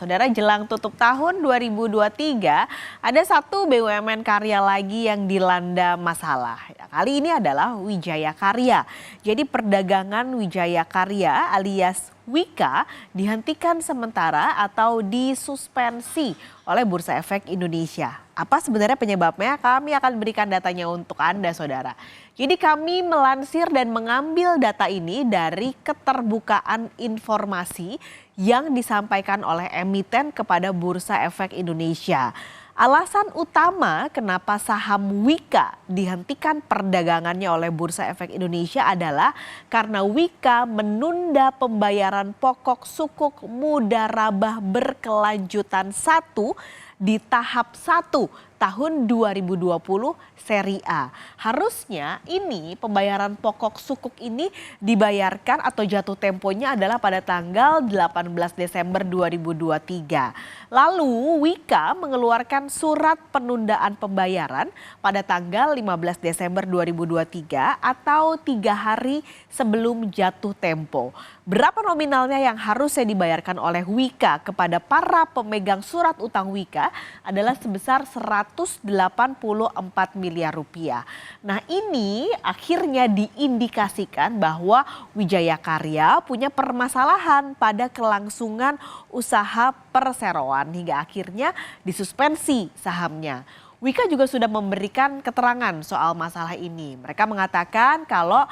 Saudara, jelang tutup tahun 2023, ada satu BUMN karya lagi yang dilanda masalah. Kali ini adalah Wijaya Karya. Jadi perdagangan Wijaya Karya alias Wika dihentikan sementara atau disuspensi oleh Bursa Efek Indonesia. Apa sebenarnya penyebabnya? Kami akan berikan datanya untuk Anda, saudara. Jadi kami melansir dan mengambil data ini dari keterbukaan informasi yang disampaikan oleh emiten kepada Bursa Efek Indonesia. Alasan utama kenapa saham Wika dihentikan perdagangannya oleh Bursa Efek Indonesia adalah karena Wika menunda pembayaran pokok sukuk mudharabah berkelanjutan 1 di tahap 1 tahun 2020 seri A. Harusnya ini pembayaran pokok sukuk ini dibayarkan atau jatuh temponya adalah pada tanggal 18 Desember 2023. Lalu Wika mengeluarkan surat penundaan pembayaran pada tanggal 15 Desember 2023 atau 3 hari sebelum jatuh tempo. Berapa nominalnya yang harusnya dibayarkan oleh Wika kepada para pemegang surat utang Wika adalah sebesar 184 miliar rupiah. Nah, ini akhirnya diindikasikan bahwa Wijaya Karya punya permasalahan pada kelangsungan usaha perseroan hingga akhirnya disuspensi sahamnya. Wika juga sudah memberikan keterangan soal masalah ini. Mereka mengatakan kalau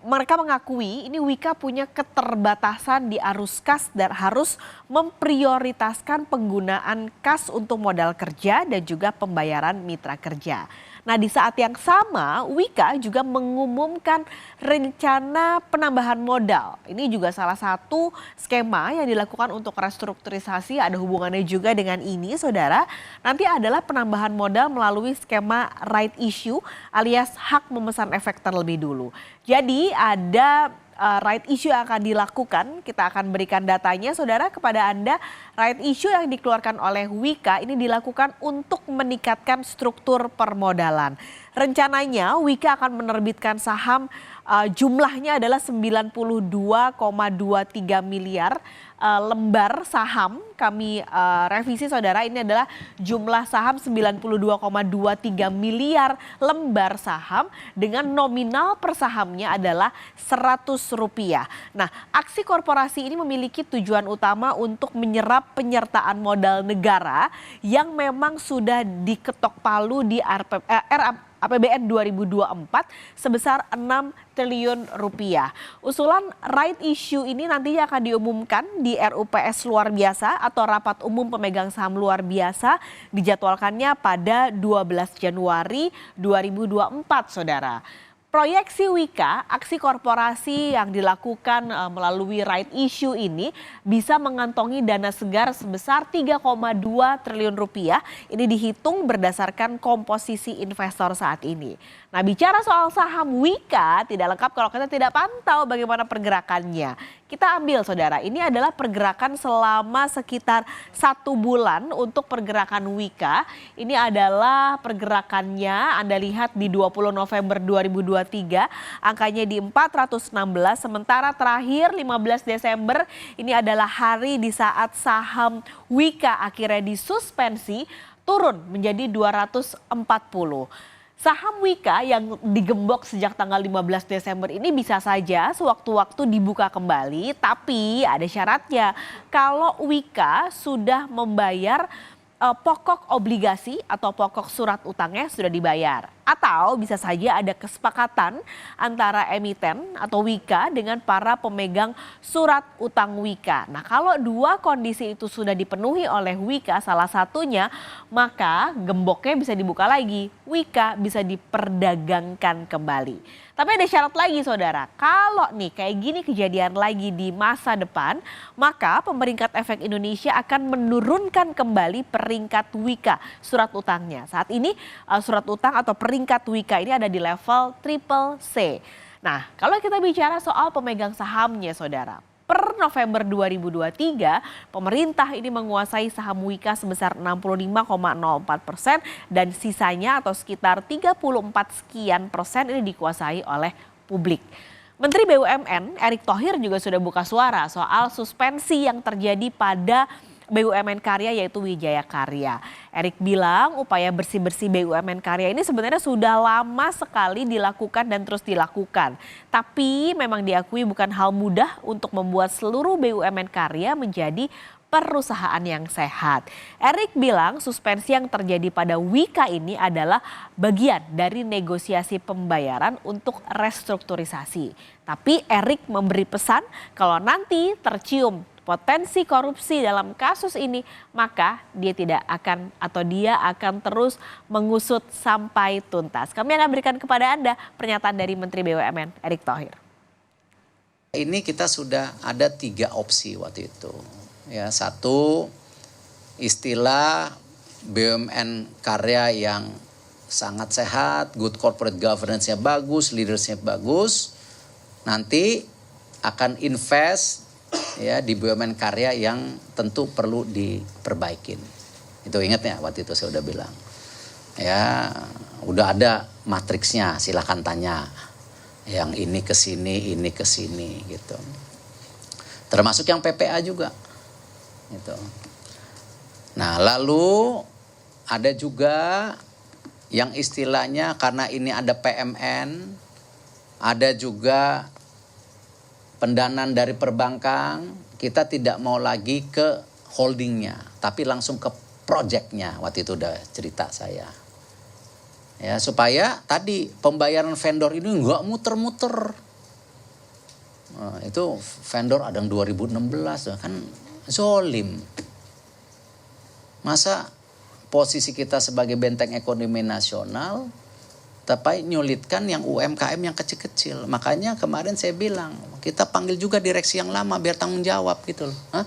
mereka mengakui ini Wika punya keterbatasan di arus kas dan harus memprioritaskan penggunaan kas untuk modal kerja dan juga pembayaran mitra kerja. Nah, di saat yang sama Wika juga mengumumkan rencana penambahan modal. Ini juga salah satu skema yang dilakukan untuk restrukturisasi, ada hubungannya juga dengan ini, saudara. Nanti adalah penambahan modal melalui skema right issue alias hak memesan efek terlebih dulu. Jadi ada right issue yang akan dilakukan, kita akan berikan datanya saudara kepada Anda. Right issue yang dikeluarkan oleh Wika ini dilakukan untuk meningkatkan struktur permodalan. Rencananya Wika akan menerbitkan saham jumlahnya adalah 92,23 miliar lembar saham. Kami revisi saudara, ini adalah jumlah saham 92,23 miliar lembar saham dengan nominal per sahamnya adalah Rp100. Nah, aksi korporasi ini memiliki tujuan utama untuk menyerap penyertaan modal negara yang memang sudah diketok palu di APBN 2024 sebesar 6 triliun rupiah. Usulan right issue ini nantinya akan diumumkan di RUPS luar biasa atau rapat umum pemegang saham luar biasa, dijadwalkannya pada 12 Januari 2024, saudara. Proyeksi Wika, aksi korporasi yang dilakukan melalui right issue ini bisa mengantongi dana segar sebesar 3,2 triliun rupiah. Ini dihitung berdasarkan komposisi investor saat ini. Nah, bicara soal saham Wika tidak lengkap kalau kita tidak pantau bagaimana pergerakannya. Kita ambil saudara, ini adalah pergerakan selama sekitar 1 bulan untuk pergerakan Wika. Ini adalah pergerakannya, Anda lihat di 20 November 2023, angkanya di 416, sementara terakhir 15 Desember ini adalah hari di saat saham Wika akhirnya disuspensi, turun menjadi 240. Saham Wika yang digembok sejak tanggal 15 Desember ini bisa saja sewaktu-waktu dibuka kembali, tapi ada syaratnya. Kalau Wika sudah membayar pokok obligasi atau pokok surat utangnya sudah dibayar. Atau bisa saja ada kesepakatan antara emiten atau Wika dengan para pemegang surat utang Wika. Nah, kalau dua kondisi itu sudah dipenuhi oleh Wika salah satunya, maka gemboknya bisa dibuka lagi. Wika bisa diperdagangkan kembali. Tapi ada syarat lagi saudara, kalau nih kayak gini kejadian lagi di masa depan, maka Pemeringkat Efek Indonesia akan menurunkan kembali peringkat Wika surat utangnya. Saat ini surat utang atau peringkat Wika ini ada di level triple C. Nah, kalau kita bicara soal pemegang sahamnya saudara, per November 2023 pemerintah ini menguasai saham Wika sebesar 65,04% dan sisanya atau sekitar 34 sekian persen ini dikuasai oleh publik. Menteri BUMN Erick Thohir juga sudah buka suara soal suspensi yang terjadi pada BUMN Karya yaitu Wijaya Karya. Erik bilang upaya bersih-bersih BUMN Karya ini sebenarnya sudah lama sekali dilakukan dan terus dilakukan. Tapi memang diakui bukan hal mudah untuk membuat seluruh BUMN Karya menjadi perusahaan yang sehat. Erik bilang suspensi yang terjadi pada Wika ini adalah bagian dari negosiasi pembayaran untuk restrukturisasi. Tapi Erik memberi pesan kalau nanti tercium potensi korupsi dalam kasus ini, maka dia akan terus mengusut sampai tuntas. Kami akan berikan kepada Anda pernyataan dari Menteri BUMN Erick Thohir. Ini kita sudah ada 3 opsi waktu itu. Ya, satu, istilah BUMN Karya yang sangat sehat, good corporate governance-nya bagus, leadership bagus, nanti akan invest ya di BUMN Karya yang tentu perlu diperbaikin. Itu ingat ya, waktu itu saya udah bilang. Ya, udah ada matriksnya, silahkan tanya. Yang ini ke sini gitu. Termasuk yang PPA juga. Gitu. Nah, lalu ada juga yang istilahnya karena ini ada PMN, ada juga pendanaan dari perbankan, kita tidak mau lagi ke holdingnya, tapi langsung ke projectnya. Waktu itu udah cerita saya. Ya, supaya tadi pembayaran vendor ini nggak muter-muter. Nah, itu vendor ada yang 2016 kan zolim. Masa posisi kita sebagai benteng ekonomi nasional tapi nyulitkan yang UMKM yang kecil-kecil. Makanya kemarin saya bilang kita panggil juga direksi yang lama biar tanggung jawab gitu loh. Hah?